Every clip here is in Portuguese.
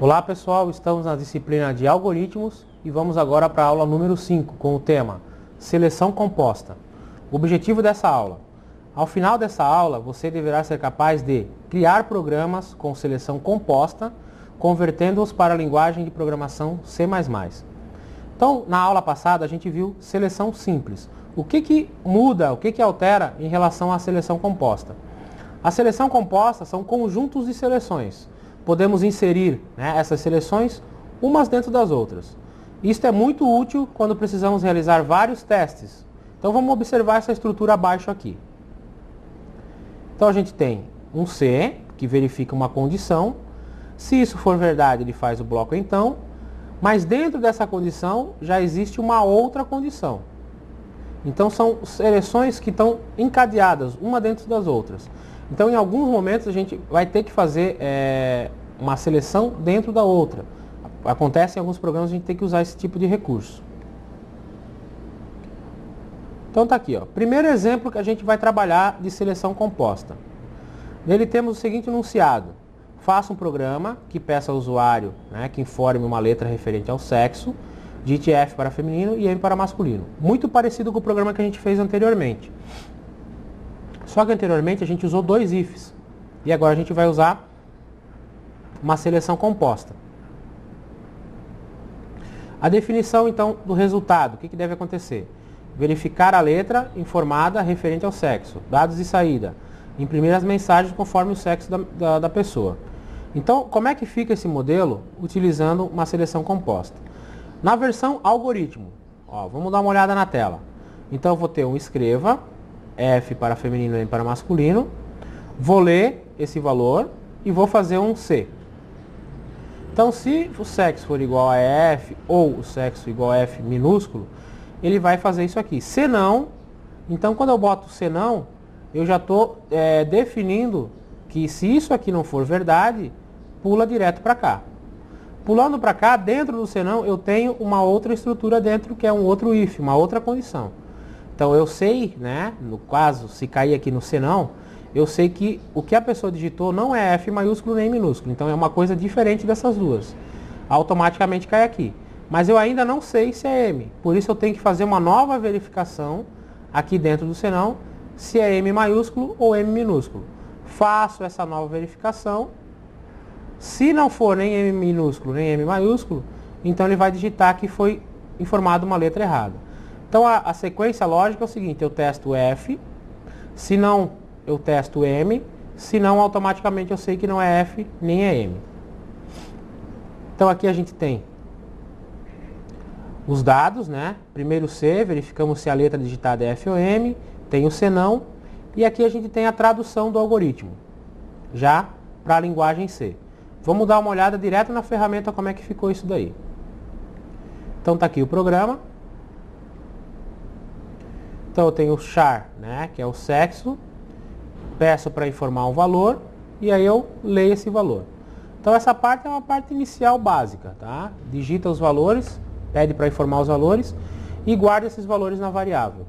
Olá pessoal, estamos na disciplina de algoritmos e vamos agora para a aula número 5 com o tema Seleção Composta. O objetivo dessa aula: ao final dessa aula você deverá ser capaz de criar programas com seleção composta, convertendo-os para a linguagem de programação C++. Então, na aula passada a gente viu seleção simples. O que muda, o que altera em relação à seleção composta? A seleção composta são conjuntos de seleções. Podemos inserir essas seleções umas dentro das outras. Isto é muito útil quando precisamos realizar vários testes. Então vamos observar essa estrutura abaixo aqui. Então a gente tem um C, que verifica uma condição. Se isso for verdade, ele faz o bloco então. Mas dentro dessa condição já existe uma outra condição. Então são seleções que estão encadeadas, uma dentro das outras. Então, em alguns momentos, a gente vai ter que fazer uma seleção dentro da outra. Acontece em alguns programas, a gente tem que usar esse tipo de recurso. Então, está aqui, ó. Primeiro exemplo que a gente vai trabalhar de seleção composta. Nele temos o seguinte enunciado. Faça um programa que peça ao usuário que informe uma letra referente ao sexo, digite F para feminino e M para masculino. Muito parecido com o programa que a gente fez anteriormente. Só que anteriormente a gente usou dois ifs. E agora a gente vai usar uma seleção composta. A definição então do resultado. O que deve acontecer? Verificar a letra informada referente ao sexo. Dados de saída. Imprimir as mensagens conforme o sexo da pessoa. Então, como é que fica esse modelo utilizando uma seleção composta? Na versão algoritmo. Vamos dar uma olhada na tela. Então eu vou ter um escreva. F para feminino e M para masculino, vou ler esse valor e vou fazer um C. Então, se o sexo for igual a F ou o sexo igual a F minúsculo, ele vai fazer isso aqui. Se não, então quando eu boto se não, eu já estou definindo que se isso aqui não for verdade, pula direto para cá. Pulando para cá, dentro do se não, eu tenho uma outra estrutura dentro que é um outro if, uma outra condição. Então eu sei, no caso, se cair aqui no senão, eu sei que o que a pessoa digitou não é F maiúsculo nem minúsculo. Então é uma coisa diferente dessas duas. Automaticamente cai aqui. Mas eu ainda não sei se é M. Por isso eu tenho que fazer uma nova verificação aqui dentro do senão, se é M maiúsculo ou M minúsculo. Faço essa nova verificação. Se não for nem M minúsculo nem M maiúsculo, então ele vai digitar que foi informado uma letra errada. Então a sequência lógica é o seguinte: eu testo F, se não eu testo M, se não automaticamente eu sei que não é F nem é M. Então aqui a gente tem os dados, primeiro C, verificamos se a letra digitada é F ou M, tem o se não, e aqui a gente tem a tradução do algoritmo, já para a linguagem C. Vamos dar uma olhada direto na ferramenta como é que ficou isso daí. Então está aqui o programa. Então eu tenho o char, que é o sexo, peço para informar um valor e aí eu leio esse valor. Então essa parte é uma parte inicial básica, tá? Digita os valores, pede para informar os valores e guarda esses valores na variável.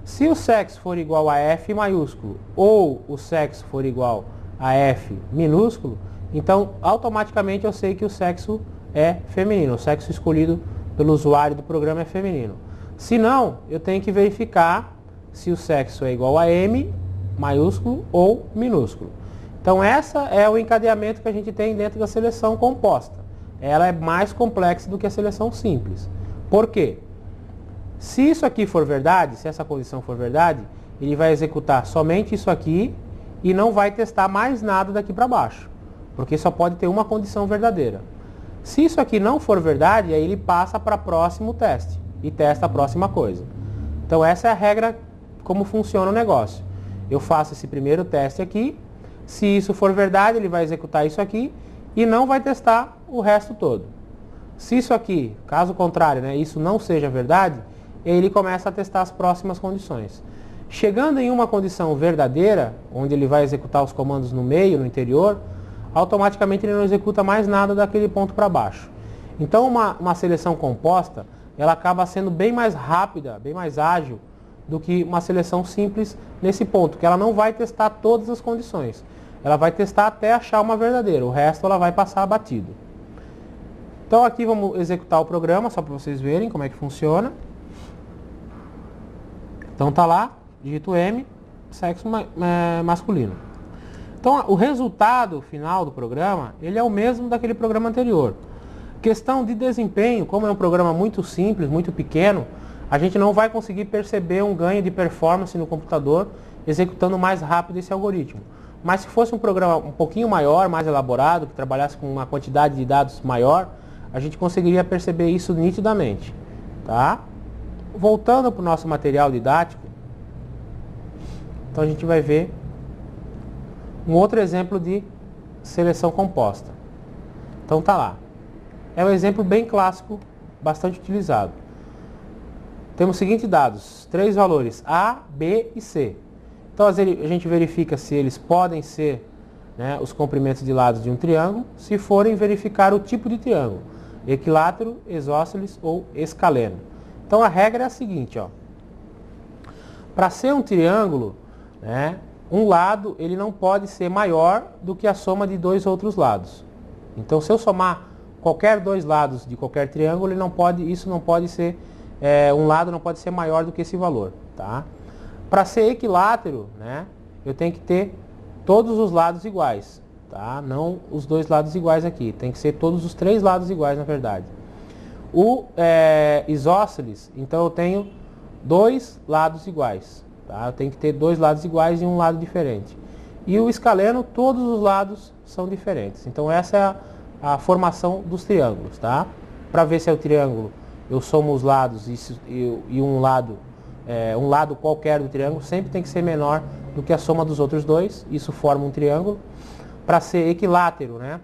Se o sexo for igual a F maiúsculo ou o sexo for igual a F minúsculo, então automaticamente eu sei que o sexo é feminino, o sexo escolhido pelo usuário do programa é feminino. Se não, eu tenho que verificar se o sexo é igual a M, maiúsculo ou minúsculo. Então essa é o encadeamento que a gente tem dentro da seleção composta. Ela é mais complexa do que a seleção simples. Por quê? Se isso aqui for verdade, se essa condição for verdade, ele vai executar somente isso aqui e não vai testar mais nada daqui para baixo. Porque só pode ter uma condição verdadeira. Se isso aqui não for verdade, aí ele passa para o próximo teste e testa a próxima coisa. Então essa é a regra como funciona o negócio. Eu faço esse primeiro teste aqui, se isso for verdade, ele vai executar isso aqui e não vai testar o resto todo. Se isso aqui, caso contrário, isso não seja verdade, ele começa a testar as próximas condições. Chegando em uma condição verdadeira, onde ele vai executar os comandos no meio, no interior, automaticamente ele não executa mais nada daquele ponto para baixo. Então uma seleção composta, ela acaba sendo bem mais rápida, bem mais ágil do que uma seleção simples nesse ponto, que ela não vai testar todas as condições. Ela vai testar até achar uma verdadeira, o resto ela vai passar batido. Então aqui vamos executar o programa, só para vocês verem como é que funciona. Então tá lá, dígito M, sexo masculino. Então o resultado final do programa, ele é o mesmo daquele programa anterior. Questão de desempenho, como é um programa muito simples, muito pequeno, a gente não vai conseguir perceber um ganho de performance no computador executando mais rápido esse algoritmo. Mas se fosse um programa um pouquinho maior, mais elaborado, que trabalhasse com uma quantidade de dados maior, a gente conseguiria perceber isso nitidamente. Tá? Voltando para o nosso material didático, então a gente vai ver um outro exemplo de seleção composta. Então tá lá. É um exemplo bem clássico, bastante utilizado. Temos os seguintes dados, 3 valores, A, B e C. Então a gente verifica se eles podem ser, né, os comprimentos de lados de um triângulo, se forem verificar o tipo de triângulo, equilátero, isósceles ou escaleno. Então a regra é a seguinte, ó. Para ser um triângulo, né, um lado ele não pode ser maior do que a soma de 2 outros lados. Então se eu somar qualquer 2 lados de qualquer triângulo, isso não pode ser, um lado não pode ser maior do que esse valor. Tá? Para ser equilátero, né, eu tenho que ter todos os lados iguais. Tá? Não os 2 lados iguais aqui, tem que ser todos os 3 lados iguais, na verdade. O isósceles, então eu tenho 2 lados iguais. Tá? Eu tenho que ter 2 lados iguais e um lado diferente. E o escaleno, todos os lados são diferentes. Então essa é a formação dos triângulos. Tá? Para ver se é o triângulo, eu somo os lados e um lado qualquer do triângulo sempre tem que ser menor do que a soma dos outros 2. Isso forma um triângulo. Para ser equilátero, né,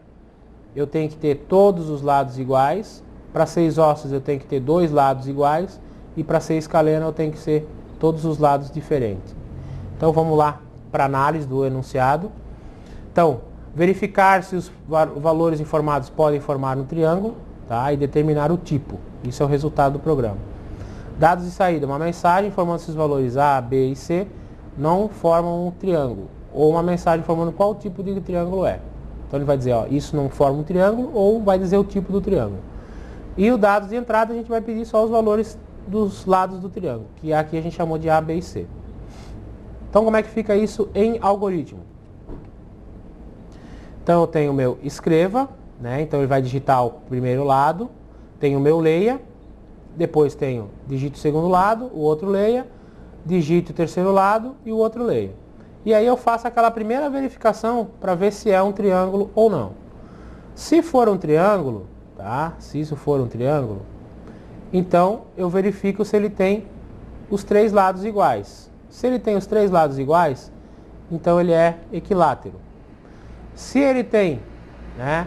eu tenho que ter todos os lados iguais. Para ser isósceles eu tenho que ter 2 lados iguais. E para ser escaleno eu tenho que ser todos os lados diferentes. Então vamos lá para a análise do enunciado. Então, verificar se os valores informados podem formar um triângulo, tá? E determinar o tipo. Isso é o resultado do programa. Dados de saída, uma mensagem informando se os valores A, B e C não formam um triângulo. Ou uma mensagem informando qual tipo de triângulo é. Então ele vai dizer, ó, isso não forma um triângulo, ou vai dizer o tipo do triângulo. E o dados de entrada a gente vai pedir só os valores dos lados do triângulo, que aqui a gente chamou de A, B e C. Então como é que fica isso em algoritmo? Então eu tenho o meu escreva, né? Então ele vai digitar o primeiro lado, tenho o meu leia, depois tenho digito o segundo lado, o outro leia, digito o terceiro lado e o outro leia. E aí eu faço aquela primeira verificação para ver se é um triângulo ou não. Se for um triângulo, tá? Se isso for um triângulo, então eu verifico se ele tem os 3 lados iguais. Se ele tem os 3 lados iguais, então ele é equilátero. Se ele tem, né,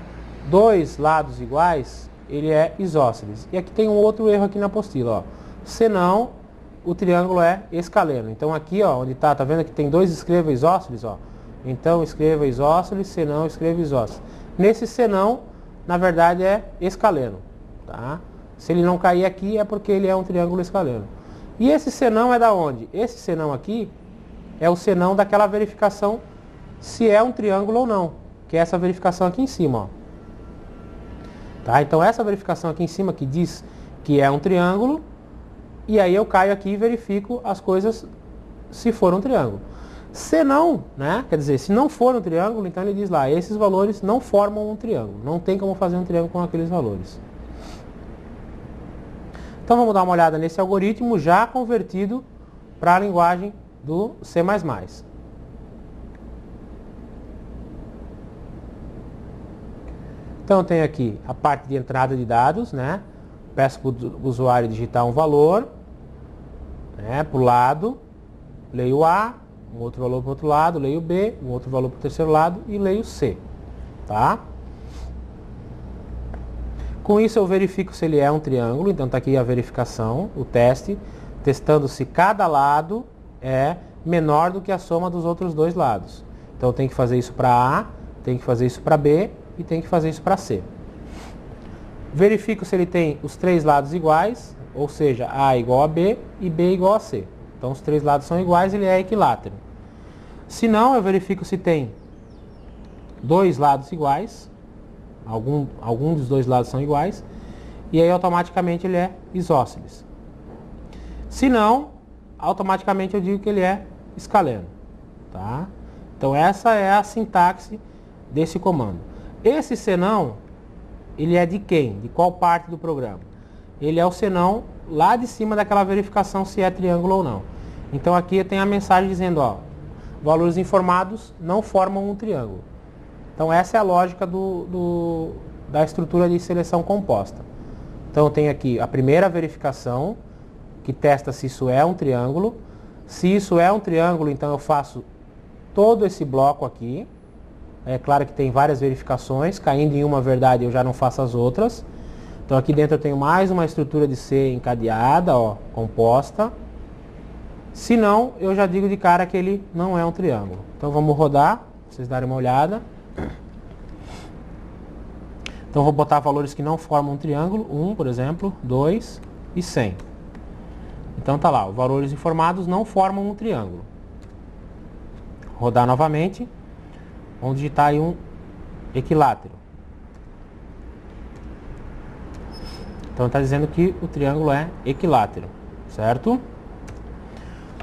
2 lados iguais, ele é isósceles. E aqui tem um outro erro aqui na apostila, ó. Senão, o triângulo é escaleno. Então aqui, ó, onde tá vendo que tem 2 escreva isósceles, ó. Então escreva isósceles, senão escreva isósceles. Nesse senão, na verdade é escaleno, tá? Se ele não cair aqui é porque ele é um triângulo escaleno. E esse senão é da onde? Esse senão aqui é o senão daquela verificação se é um triângulo ou não, que é essa verificação aqui em cima, ó. Tá? Então essa verificação aqui em cima que diz que é um triângulo, e aí eu caio aqui e verifico as coisas se for um triângulo. Se não, né? Quer dizer, se não for um triângulo, então ele diz lá, esses valores não formam um triângulo. Não tem como fazer um triângulo com aqueles valores. Então vamos dar uma olhada nesse algoritmo já convertido para a linguagem do C++. Então eu tenho aqui a parte de entrada de dados, né? Peço para o usuário digitar um valor, né, para o lado, leio A, um outro valor para o outro lado, leio B, um outro valor para o terceiro lado e leio C. Tá? Com isso eu verifico se ele é um triângulo, então está aqui a verificação, o teste, testando se cada lado é menor do que a soma dos outros 2 lados. Então eu tenho que fazer isso para A, tenho que fazer isso para B e tenho que fazer isso para C. Verifico se ele tem os 3 lados iguais, ou seja, A igual a B e B igual a C. Então os 3 lados são iguais, ele é equilátero. Se não, eu verifico se tem 2 lados iguais, algum dos 2 lados são iguais, e aí automaticamente ele é isósceles. Se não, automaticamente eu digo que ele é escaleno. Tá? Então essa é a sintaxe desse comando. Esse senão, ele é de quem? De qual parte do programa? Ele é o senão lá de cima daquela verificação se é triângulo ou não. Então aqui tem a mensagem dizendo, ó, valores informados não formam um triângulo. Então essa é a lógica da estrutura de seleção composta. Então eu tenho aqui a primeira verificação, que testa se isso é um triângulo. Se isso é um triângulo, então eu faço todo esse bloco aqui. É claro que tem várias verificações, caindo em uma verdade eu já não faço as outras. Então aqui dentro eu tenho mais uma estrutura de C encadeada, ó, composta. Se não, eu já digo de cara que ele não é um triângulo. Então vamos rodar, pra vocês darem uma olhada. Então vou botar valores que não formam um triângulo, 1, por exemplo, 2 e 100. Então tá lá, os valores informados não formam um triângulo. Rodar novamente, vamos digitar aí um equilátero. Então está dizendo que o triângulo é equilátero, certo?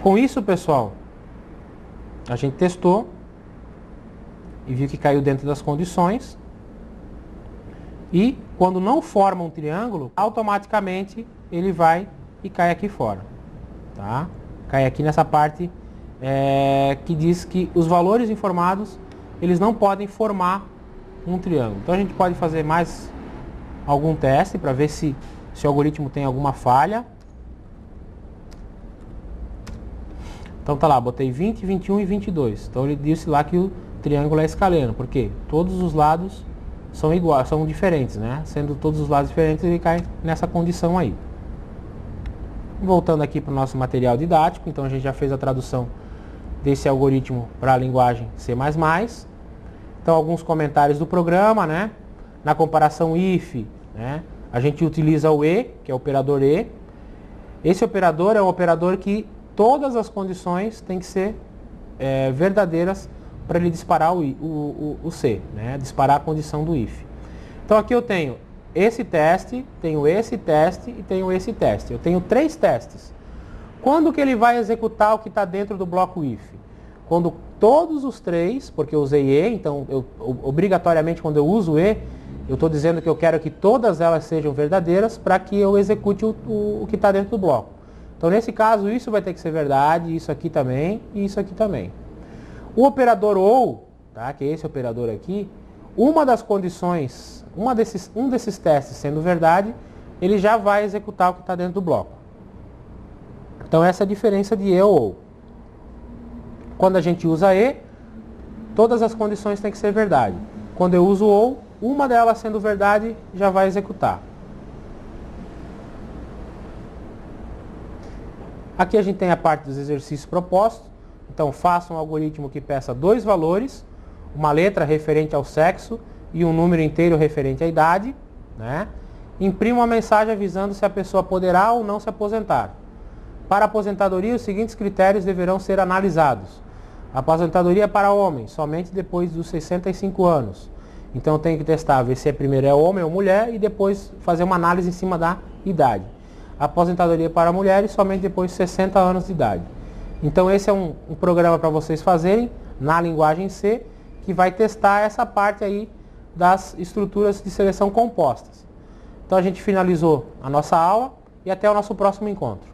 Com isso, pessoal, a gente testou e viu que caiu dentro das condições. E quando não forma um triângulo, automaticamente ele vai e cai aqui fora. Tá? Cai aqui nessa parte que diz que os valores informados, eles não podem formar um triângulo. Então a gente pode fazer mais algum teste para ver se o algoritmo tem alguma falha. Então tá lá, botei 20, 21 e 22. Então ele disse lá que o triângulo é escaleno, porque todos os lados são iguais, são diferentes, né? Sendo todos os lados diferentes, ele cai nessa condição aí. Voltando aqui para o nosso material didático, então a gente já fez a tradução desse algoritmo para a linguagem C++. Então alguns comentários do programa, né? Na comparação if, né? A gente utiliza o E, que é o operador E. Esse operador é um operador que todas as condições têm que ser verdadeiras para ele disparar o C, né? Disparar a condição do if. Então aqui eu tenho esse teste, tenho esse teste e tenho esse teste. Eu tenho 3 testes. Quando que ele vai executar o que está dentro do bloco if? Quando todos os 3, porque eu usei E, então obrigatoriamente quando eu uso E, eu estou dizendo que eu quero que todas elas sejam verdadeiras para que eu execute o que está dentro do bloco. Então nesse caso isso vai ter que ser verdade, isso aqui também e isso aqui também. O operador OU, tá, que é esse operador aqui, uma das condições, um desses testes sendo verdade, ele já vai executar o que está dentro do bloco. Então essa é a diferença de E ou OU. Quando a gente usa E, todas as condições têm que ser verdade. Quando eu uso OU, uma delas sendo verdade, já vai executar. Aqui a gente tem a parte dos exercícios propostos. Então faça um algoritmo que peça 2 valores, uma letra referente ao sexo e um número inteiro referente à idade, né? Imprima uma mensagem avisando se a pessoa poderá ou não se aposentar. Para a aposentadoria, os seguintes critérios deverão ser analisados. A aposentadoria para homens, somente depois dos 65 anos. Então eu tenho que testar, ver se primeiro é homem ou mulher e depois fazer uma análise em cima da idade. A aposentadoria para mulheres, somente depois de 60 anos de idade. Então esse é um programa para vocês fazerem na linguagem C, que vai testar essa parte aí das estruturas de seleção compostas. Então a gente finalizou a nossa aula e até o nosso próximo encontro.